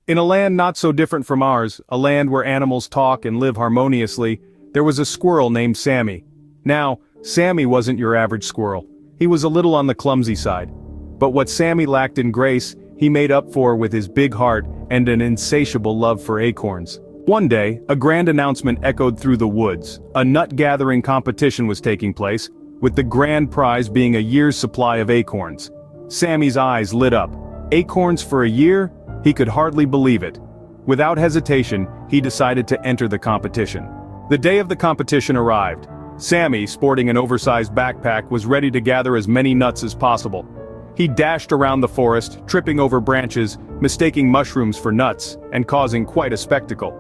In a land not so different from ours, a land where animals talk and live harmoniously, there was a squirrel named Sammy. Now, Sammy wasn't your average squirrel. He was a little on the clumsy side. But what Sammy lacked in grace, he made up for with his big heart and an insatiable love for acorns. One day, a grand announcement echoed through the woods. A nut-gathering competition was taking place, with the grand prize being a year's supply of acorns. Sammy's eyes lit up. Acorns for a year? He could hardly believe it. Without hesitation, he decided to enter the competition. The day of the competition arrived. Sammy, sporting an oversized backpack, was ready to gather as many nuts as possible. He dashed around the forest, tripping over branches, mistaking mushrooms for nuts, and causing quite a spectacle.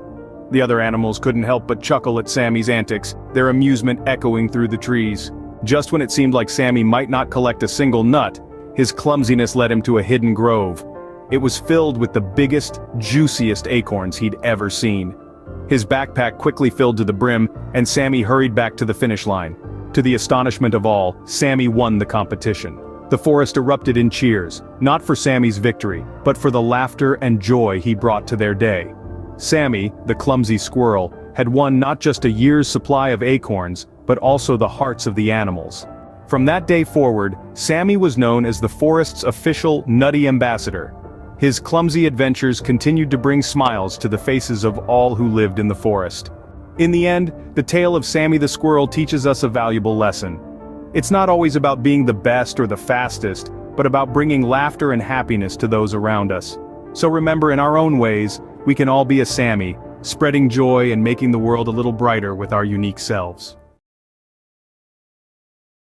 The other animals couldn't help but chuckle at Sammy's antics, their amusement echoing through the trees. Just when it seemed like Sammy might not collect a single nut, his clumsiness led him to a hidden grove. It was filled with the biggest, juiciest acorns he'd ever seen. His backpack quickly filled to the brim, and Sammy hurried back to the finish line. To the astonishment of all, Sammy won the competition. The forest erupted in cheers, not for Sammy's victory, but for the laughter and joy he brought to their day. Sammy, the clumsy squirrel, had won not just a year's supply of acorns, but also the hearts of the animals. From that day forward, Sammy was known as the forest's official nutty ambassador. His clumsy adventures continued to bring smiles to the faces of all who lived in the forest. In the end, the tale of Sammy the squirrel teaches us a valuable lesson. It's not always about being the best or the fastest, but about bringing laughter and happiness to those around us. So remember, in our own ways, we can all be a Sammy, spreading joy and making the world a little brighter with our unique selves.